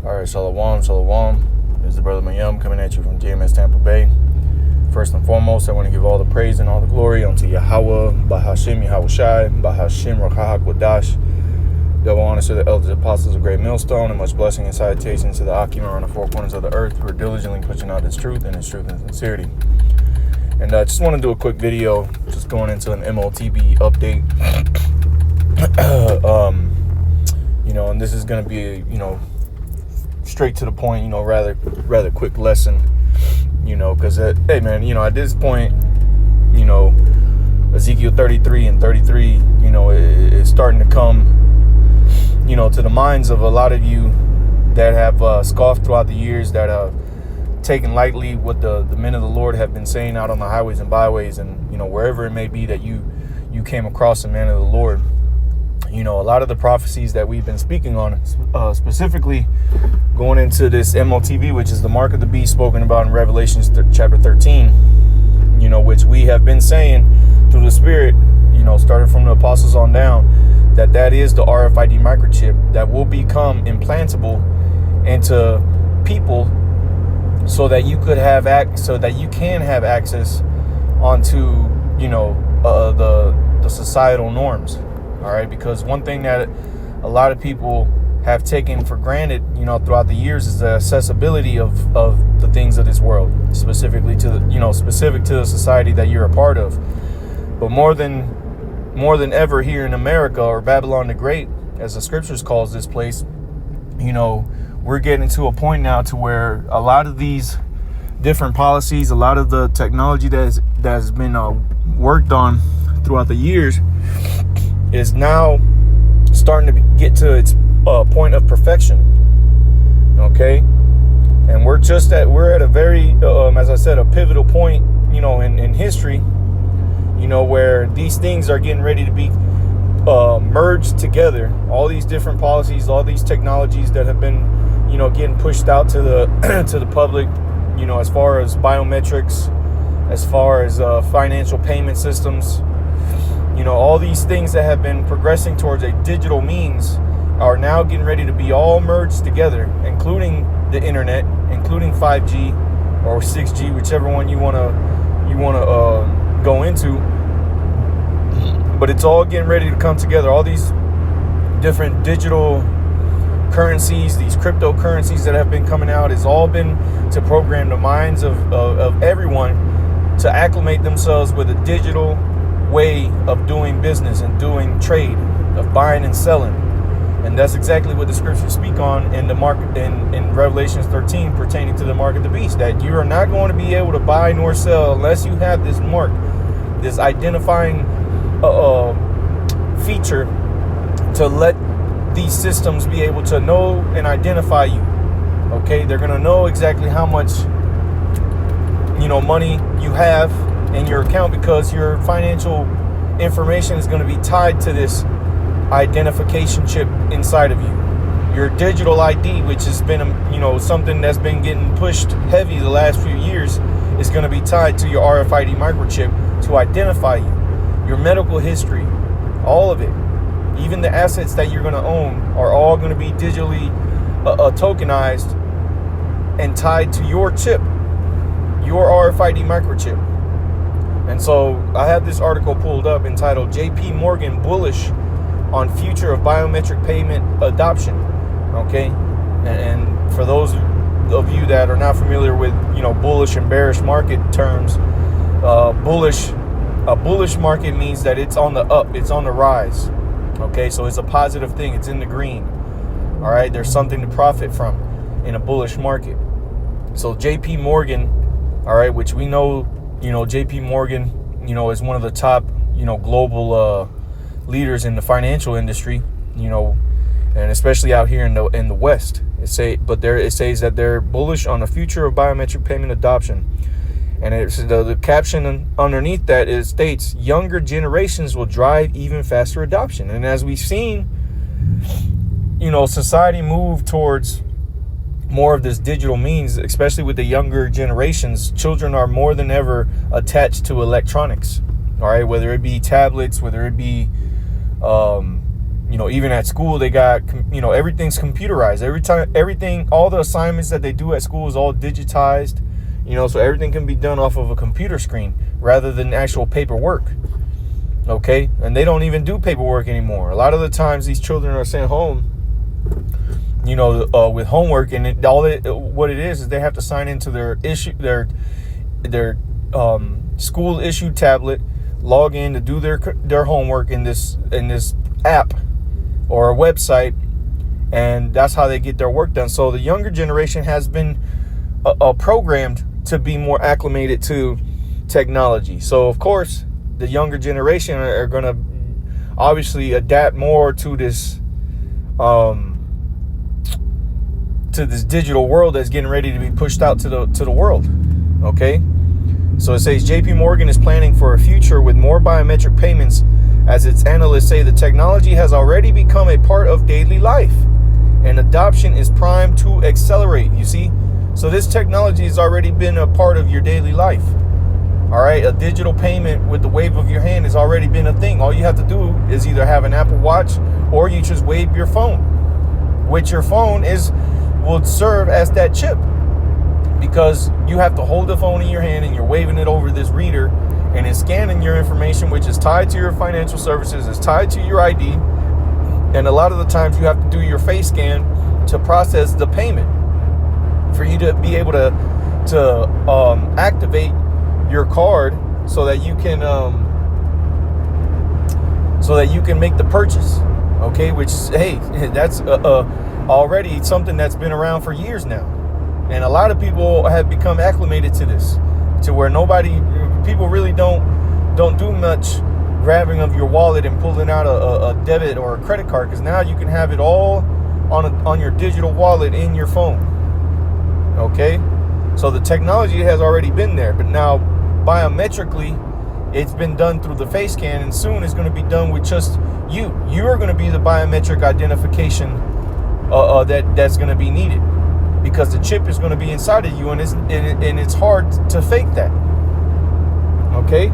All right, shalom, shalom. This is Brother Mayum coming at you from GMS Tampa Bay. First and foremost, I want to give all the praise and all the glory unto Yahweh, Bahashim Yahushai, Bahashim Rakahak Wadash. Double honors to the elders, apostles of Great Millstone, and much blessing and salutations to the Akim on the four corners of the earth who are diligently pushing out His truth and sincerity. And I just want to do a quick video, just going into an MOTB update. And this is going to be, straight to the point, rather quick lesson, because hey man, at this point, Ezekiel 33 and 33, is starting to come, to the minds of a lot of you that have scoffed throughout the years, that have taken lightly what the men of the Lord have been saying out on the highways and byways, and wherever it may be that you came across a man of the Lord. A lot of the prophecies that we've been speaking on, specifically going into this MOTB, which is the mark of the beast spoken about in Revelation chapter 13, which we have been saying through the Spirit, starting from the apostles on down, that is the RFID microchip that will become implantable into people so that you can have access onto, the societal norms. All right, because one thing that a lot of people have taken for granted, throughout the years is the accessibility of the things of this world, specifically to the, specific to the society that you're a part of. But more than ever here in America, or Babylon the Great, as the scriptures calls this place, we're getting to a point now to where a lot of these different policies, a lot of the technology that has been worked on throughout the years is now starting to get to its point of perfection. Okay, and we're at a very as I said, a pivotal point, in history, where these things are getting ready to be merged together. All these different policies, all these technologies that have been, getting pushed out to the to the public, as far as biometrics, as far as financial payment systems. All these things that have been progressing towards a digital means are now getting ready to be all merged together, including the internet, including 5G or 6G, whichever one you want to go into. But it's all getting ready to come together. All these different digital currencies, these cryptocurrencies that have been coming out, has all been to program the minds of everyone to acclimate themselves with a digital way of doing business and doing trade, of buying and selling. And that's exactly what the scriptures speak on in the market in Revelation 13 pertaining to the mark of the beast, that you are not going to be able to buy nor sell unless you have this mark, this identifying feature to let these systems be able to know and identify you. Okay, they're going to know exactly how much money you have in your account, because your financial information is going to be tied to this identification chip inside of you. Your digital ID, which has been something that's been getting pushed heavy the last few years, is going to be tied to your RFID microchip to identify you. Your medical history, all of it, even the assets that you're going to own, are all going to be digitally tokenized and tied to your chip, your RFID microchip. And so I have this article pulled up entitled JP Morgan Bullish on Future of Biometric Payment Adoption. Okay, and for those of you that are not familiar with bullish and bearish market terms, a bullish market means that it's on the up, it's on the rise. Okay, so it's a positive thing, it's in the green. All right, there's something to profit from in a bullish market. So JP Morgan, all right, which we know, JP Morgan, is one of the top, global leaders in the financial industry, and especially out here in the West. It says that they're bullish on the future of biometric payment adoption. And it's the caption underneath that states younger generations will drive even faster adoption. And as we've seen, society move towards more of this digital means, especially with the younger generations. Children are more than ever attached to electronics. All right, whether it be tablets, whether it be Even at school, they got, everything's computerized. Everything, all the assignments that they do at school is all digitized, so everything can be done off of a computer screen rather than actual paperwork. Okay. And they don't even do paperwork anymore. A lot of the times these children are sent home, with homework, and what it is they have to sign into their school issued tablet, log in to do their homework in this app or a website, and that's how they get their work done. So the younger generation has been programmed to be more acclimated to technology. So of course the younger generation are going to obviously adapt more to this digital world that's getting ready to be pushed out to the world. Okay. So it says JP Morgan is planning for a future with more biometric payments. As its analysts say, the technology has already become a part of daily life, and adoption is primed to accelerate. You see? So this technology has already been a part of your daily life. All right, a digital payment with the wave of your hand has already been a thing. All you have to do is either have an Apple Watch or you just wave your phone, which your phone will serve as that chip, because you have to hold the phone in your hand and you're waving it over this reader, and it's scanning your information, which is tied to your financial services, it's tied to your ID. And a lot of the times you have to do your face scan to process the payment for you to be able to activate your card so that you can make the purchase. Okay, which, hey, that's already something that's been around for years now. And a lot of people have become acclimated to this, to where people really don't do much grabbing of your wallet and pulling out a debit or a credit card, because now you can have it all on your digital wallet in your phone. Okay, so the technology has already been there, but now biometrically it's been done through the face scan, and soon it's going to be done with just you. You are going to be the biometric identification that's going to be needed, because the chip is going to be inside of you, and it's hard to fake that. Okay,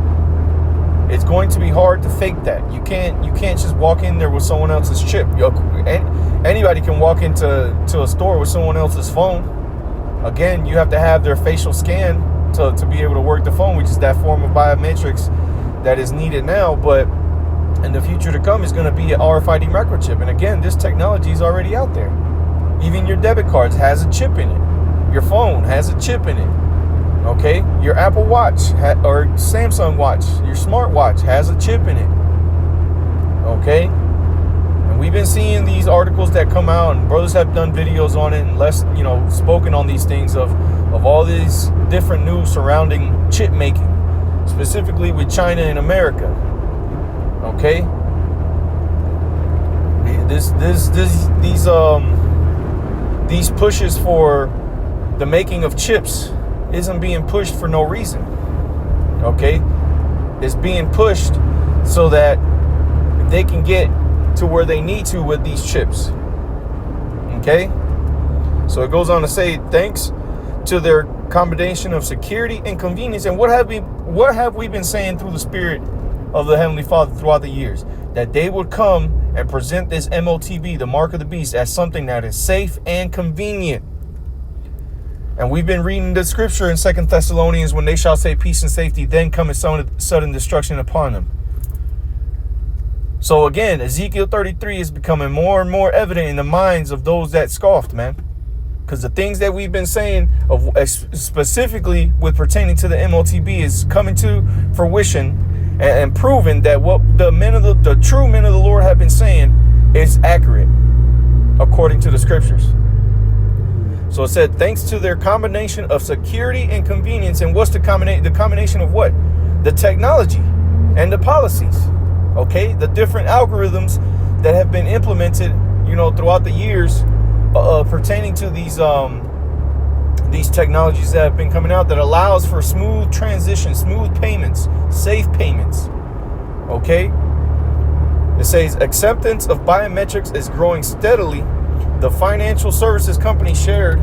it's going to be hard to fake that. You can't just walk in there with someone else's chip. Anybody can walk into a store with someone else's phone. Again, you have to have their facial scan to be able to work the phone, which is that form of biometrics that is needed now. But in the future to come is going to be an RFID microchip. And again, this technology is already out there. Even your debit cards has a chip in it. Your phone has a chip in it. Okay, your Apple Watch or Samsung Watch, your smartwatch has a chip in it. Okay, and we've been seeing these articles that come out, and brothers have done videos on it, and spoken on these things of all these different news surrounding chip making, specifically with China and America. Okay, these pushes for the making of chips isn't being pushed for no reason. Okay, it's being pushed so that they can get to where they need to with these chips. Okay, so it goes on to say, thanks to their combination of security and convenience. And what have we been saying through the Spirit of the Heavenly Father throughout the years? That they would come and present this MOTB, the mark of the beast, as something that is safe and convenient. And we've been reading the scripture in 2 Thessalonians, when they shall say peace and safety, then cometh sudden destruction upon them. So again, Ezekiel 33 is becoming more and more evident in the minds of those that scoffed, man. Because the things that we've been saying, specifically with pertaining to the MOTB, is coming to fruition and proving that what the true men of the Lord have been saying is accurate according to the scriptures. So it said, thanks to their combination of security and convenience. And what's the combination of what? The technology and the policies. Okay, the different algorithms that have been implemented, throughout the years, pertaining to these technologies that have been coming out, that allows for smooth transition, smooth payments, safe payments. Okay, it says acceptance of biometrics is growing steadily. The financial services company shared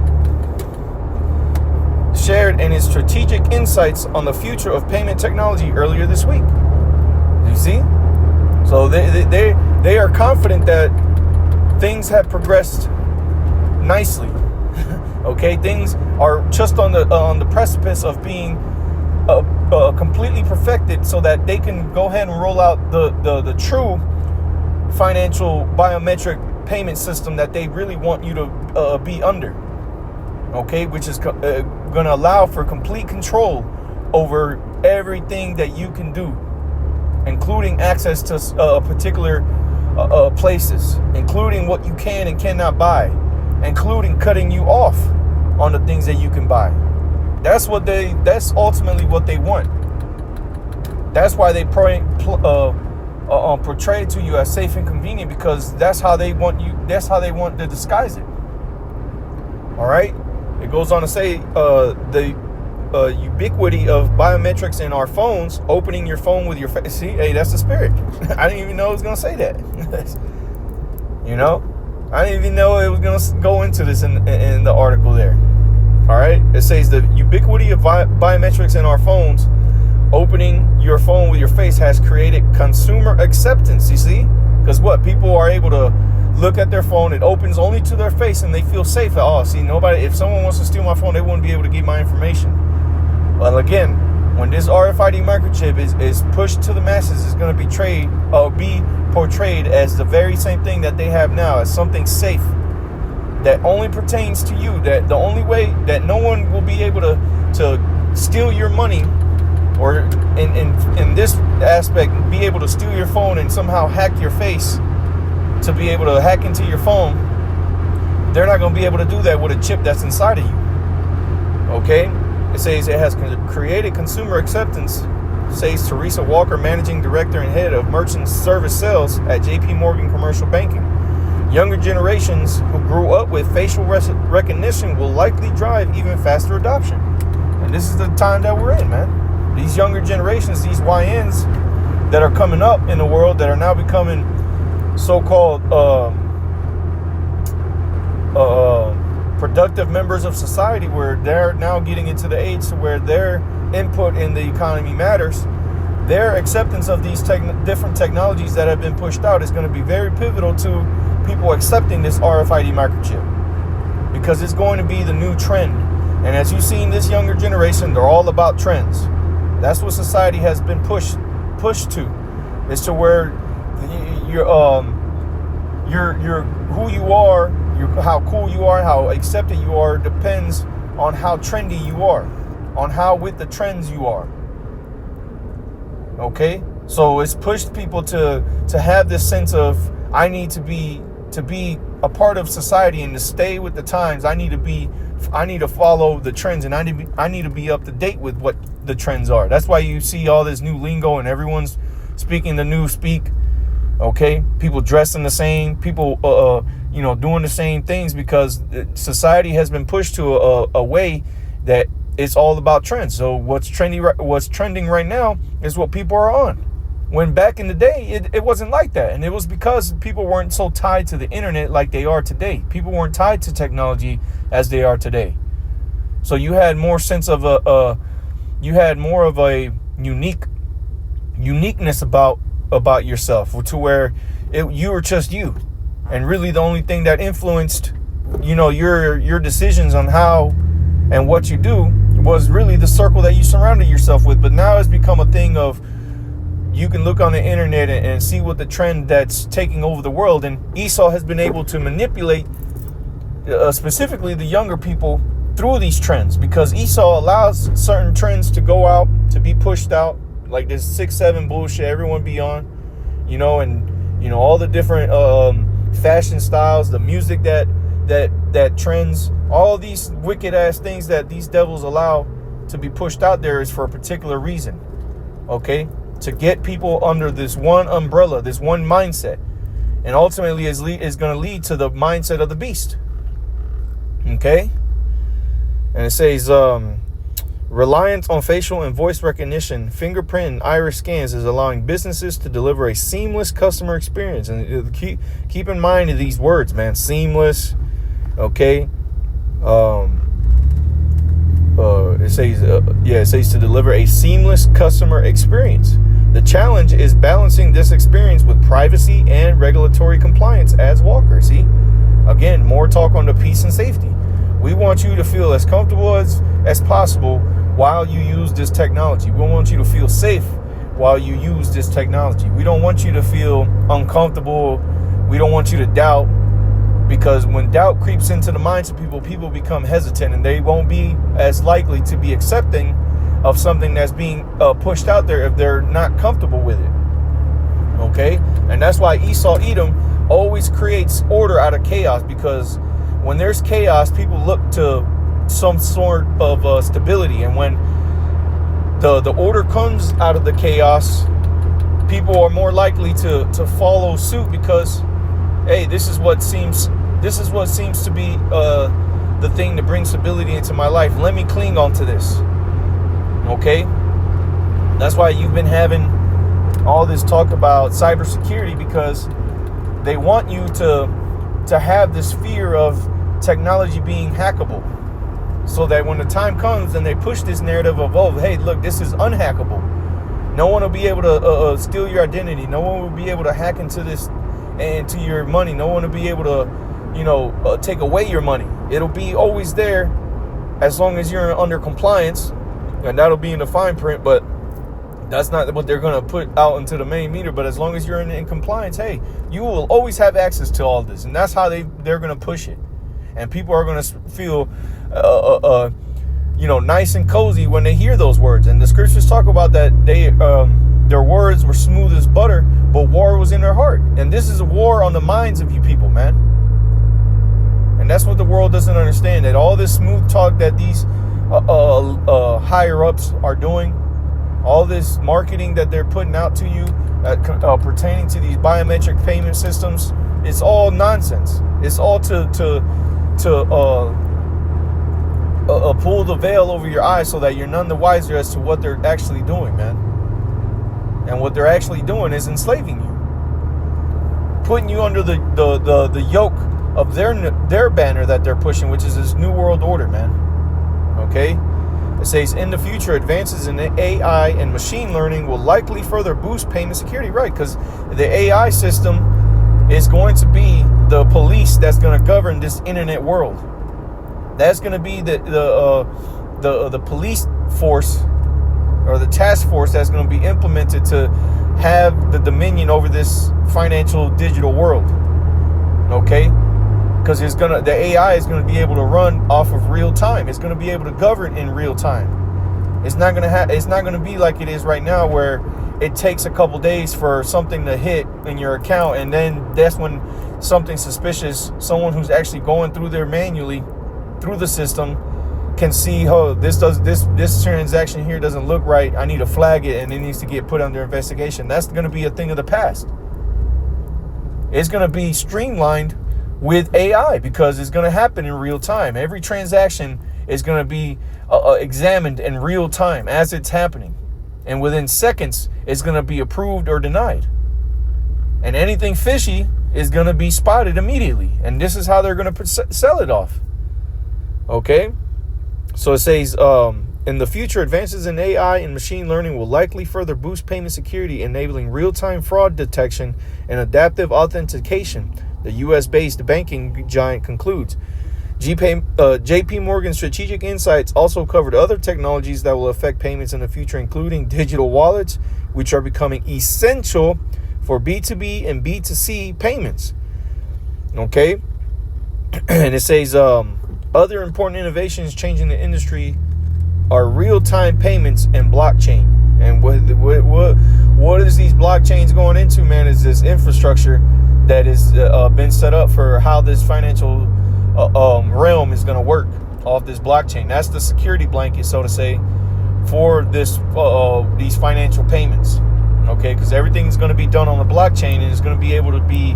in its strategic insights on the future of payment technology earlier this week. You see? So they are confident that things have progressed nicely. Okay, things are just on the precipice of being completely perfected, so that they can go ahead and roll out the true financial biometric payment system that they really want you to be under. Okay, which is going to allow for complete control over everything that you can do, including access to particular places, including what you can and cannot buy, including cutting you off on the things that you can buy. That's ultimately what they want. That's why they portray to you as safe and convenient, because that's how they want to disguise it. All right. It goes on to say the ubiquity of biometrics in our phones, opening your phone with your face. See, hey, that's the spirit. I didn't even know it was going to say that. You know, I didn't even know it was going to go into this in the article there. All right. It says the ubiquity of biometrics in our phones, opening your phone with your face, has created consumer acceptance. You see, because what people are able to look at their phone, it opens only to their face, and they feel safe. Oh, see, if someone wants to steal my phone, they wouldn't be able to get my information. Well, again, when this RFID microchip is pushed to the masses, it's going to be portrayed as the very same thing that they have now, as something safe that only pertains to you, that the only way that no one will be able to steal your money, or in this aspect, be able to steal your phone and somehow hack your face to be able to hack into your phone. They're not going to be able to do that with a chip that's inside of you. Okay? It says it has created consumer acceptance, says Teresa Walker, managing director and head of merchant service sales at JP Morgan Commercial Banking. Younger generations who grew up with facial recognition will likely drive even faster adoption. And this is the time that we're in, man. These younger generations, these YNs that are coming up in the world, that are now becoming so-called productive members of society, where they're now getting into the age to where their input in the economy matters. Their acceptance of these different technologies that have been pushed out is going to be very pivotal to people accepting this RFID microchip, because it's going to be the new trend. And as you've seen, this younger generation, they're all about trends. That's what society has been pushed to, is to where you're who you are, how cool you are, how accepted you are, depends on how trendy you are, on how with the trends you are. Okay, so it's pushed people to have this sense of, I need to be a part of society and to stay with the times. I need to follow the trends, and I need to be up to date with what the trends are. That's why you see all this new lingo and everyone's speaking the new speak. Okay, people dressing the same, people doing the same things, because society has been pushed to a way that it's all about trends. So what's trending right now is what people are on. When back in the day, it wasn't like that. And it was because people weren't so tied to the internet like they are today. People weren't tied to technology as they are today. So you had more sense of you had more of a uniqueness about yourself, to where you were just you. And really the only thing that influenced, your decisions on how and what you do was really the circle that you surrounded yourself with. But now it's become a thing of, you can look on the internet and see what the trend that's taking over the world. And Esau has been able to manipulate specifically the younger people through these trends, because Esau allows certain trends to go out, to be pushed out, like this 6-7 bullshit everyone be on, and all the different fashion styles, the music that trends, all these wicked ass things that these devils allow to be pushed out there is for a particular reason. Okay, to get people under this one umbrella, this one mindset, and ultimately is going to lead to the mindset of the beast. Okay, and it says reliance on facial and voice recognition, fingerprint, and iris scans is allowing businesses to deliver a seamless customer experience. And keep in mind these words, man. Seamless. Okay. It says to deliver a seamless customer experience. The challenge is balancing this experience with privacy and regulatory compliance as Walker. See, again, more talk on the peace and safety. We want you to feel as comfortable as possible while you use this technology. We want you to feel safe while you use this technology. We don't want you to feel uncomfortable. We don't want you to doubt, because when doubt creeps into the minds of people, people become hesitant and they won't be as likely to be accepting of something that's being pushed out there if they're not comfortable with it. Okay? And that's why Esau Edom always creates order out of chaos, because when there's chaos, people look to some sort of stability. And when the order comes out of the chaos, people are more likely to follow suit, because, hey, this is what seems to be the thing to bring stability into my life. Let me cling on to this. Okay? That's why you've been having all this talk about cybersecurity, because they want you to have this fear of technology being hackable, so that when the time comes and they push this narrative of, oh, hey, look, this is unhackable. No one will be able to steal your identity. No one will be able to hack into this and to your money. No one will be able to, take away your money. It'll be always there as long as you're under compliance. And that'll be in the fine print, but that's not what they're going to put out into the main meter. But as long as you're in compliance, hey, you will always have access to all this. And that's how they're going to push it. And people are going to feel, nice and cozy when they hear those words. And the scriptures talk about that their words were smooth as butter, but war was in their heart. And this is a war on the minds of you people, man. And that's what the world doesn't understand, that all this smooth talk that these higher ups are doing, all this marketing that they're putting out to you pertaining to these biometric payment systems, it's all nonsense. It's all to pull the veil over your eyes so that you're none the wiser as to what they're actually doing, man. And what they're actually doing is enslaving you, putting you under the yoke of their banner that they're pushing, which is this new world order, man. Okay? It says, in the future, advances in AI and machine learning will likely further boost payment security. Right, because the AI system is going to be the police that's going to govern this internet world. That's going to be the police force, or the task force that's going to be implemented to have the dominion over this financial digital world. Okay? Because the AI is going to be able to run off of real time. It's going to be able to govern in real time. It's not going to be like it is right now, where it takes a couple days for something to hit in your account, and then that's when something suspicious, someone who's actually going through there manually through the system, can see, oh, this transaction here doesn't look right. I need to flag it, and it needs to get put under investigation. That's going to be a thing of the past. It's going to be streamlined with AI, because it's going to happen in real time. Every transaction is going to be examined in real time as it's happening. And within seconds, it's going to be approved or denied. And anything fishy is going to be spotted immediately. And this is how they're going to sell it off. Okay? So it says, in the future, advances in AI and machine learning will likely further boost payment security, enabling real-time fraud detection and adaptive authentication. The U.S.-based banking giant concludes. J.P. Morgan Strategic Insights also covered other technologies that will affect payments in the future, including digital wallets, which are becoming essential for B2B and B2C payments. Okay? And it says, other important innovations changing the industry are real-time payments and blockchain. And what is these blockchains going into, man, is this infrastructure that has been set up for how this financial realm is going to work off this blockchain. That's the security blanket, so to say, for this these financial payments. Okay, because everything's going to be done on the blockchain, and it's going to be able to be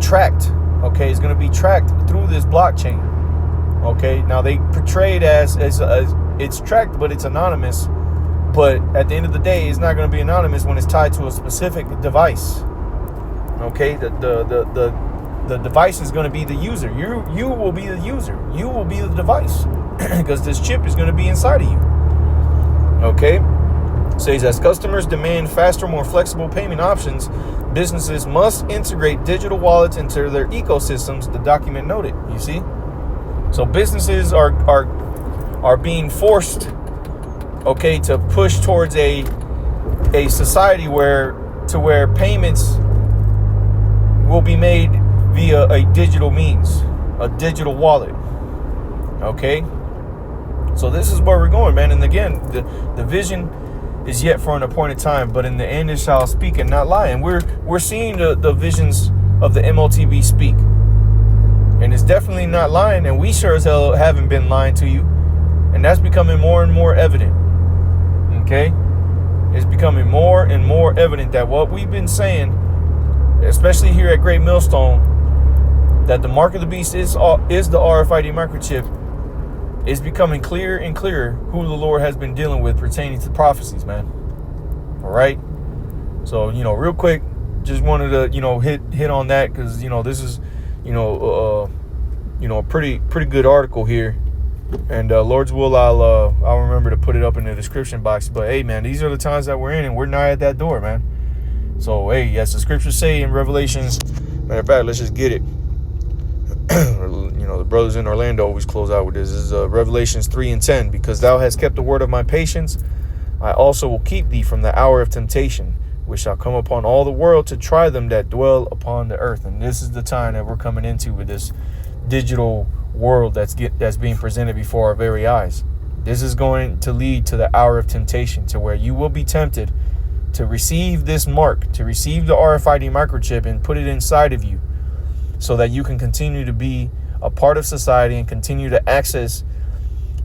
tracked. Okay, it's going to be tracked through this blockchain. Okay, now they portray it as it's tracked, but it's anonymous. But at the end of the day, it's not going to be anonymous when it's tied to a specific device. Okay, the device is going to be the user. You will be the user. You will be the device, because this chip is going to be inside of you. Okay. Says, as customers demand faster, more flexible payment options, businesses must integrate digital wallets into their ecosystems, the document noted. You see? So businesses are being forced, okay, to push towards a society where payments will be made via a digital means, a digital wallet. Okay? So this is where we're going, man. And again, the vision is yet for an appointed time, but in the end it shall speak and not lie. And we're seeing the visions of the MOTB speak. And it's definitely not lying, and we sure as hell haven't been lying to you. And that's becoming more and more evident. Okay? It's becoming more and more evident that what we've been saying, especially here at Great Millstone, that the mark of the beast is the RFID microchip, is becoming clearer and clearer who the Lord has been dealing with pertaining to prophecies, man. All right. So, real quick, just wanted to, hit on that because, this is, a pretty good article here. And Lord's will, I'll remember to put it up in the description box. But hey, man, these are the times that we're in, and we're nigh at that door, man. So hey, as the scriptures say in Revelations, matter of fact, let's just get it. The brothers in Orlando always close out with this. This is Revelations 3:10. Because thou hast kept the word of my patience, I also will keep thee from the hour of temptation, which shall come upon all the world to try them that dwell upon the earth. And this is the time that we're coming into with this digital world that's being presented before our very eyes. This is going to lead to the hour of temptation, to where you will be tempted to receive this mark, to receive the RFID microchip and put it inside of you, so that you can continue to be a part of society and continue to access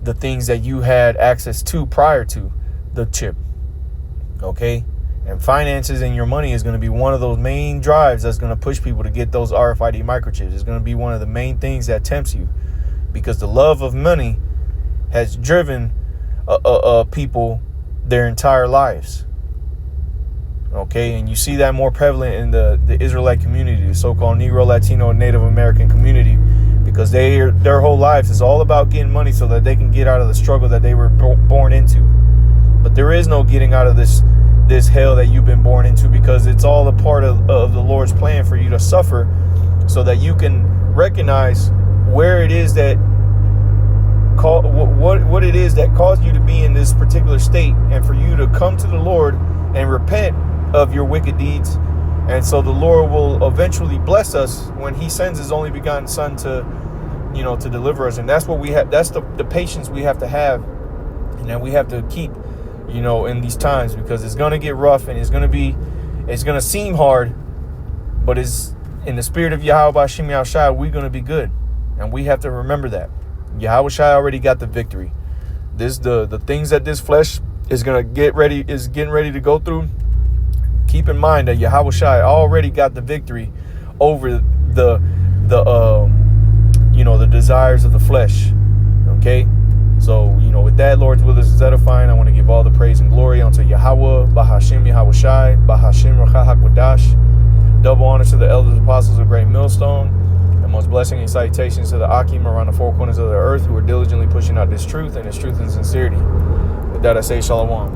the things that you had access to prior to the chip. Okay? And finances and your money is going to be one of those main drives that's going to push people to get those RFID microchips. It's going to be one of the main things that tempts you, because the love of money has driven people their entire lives. Okay, and you see that more prevalent in the Israelite community, the so-called Negro, Latino, and Native American community, because their whole lives is all about getting money so that they can get out of the struggle that they were born into. But there is no getting out of this hell that you've been born into, because it's all a part of the Lord's plan for you to suffer, so that you can recognize where it is that what it is that caused you to be in this particular state, and for you to come to the Lord and repent of your wicked deeds. And so the Lord will eventually bless us when he sends his only begotten son to deliver us. And that's what we have. That's the patience we have to have, and that we have to keep, in these times, because it's going to get rough, and it's going to seem hard, but it's in the spirit of Yahweh Hashem Yahushua, we're going to be good. And we have to remember that Yahweh Shai already got the victory. The things that this flesh is getting ready to go through. Keep in mind that Yahweh Shai already got the victory over the desires of the flesh. Okay, so with that, Lord's will is edifying. I want to give all the praise and glory unto Yahweh, Bahashim Yahweh Shai, Bahashim Rachah HaKodash. Double honor to the elders apostles of Great Millstone, and most blessing and salutations to the Akim around the four corners of the earth, who are diligently pushing out this truth and its truth and sincerity. With that, I say Shalom.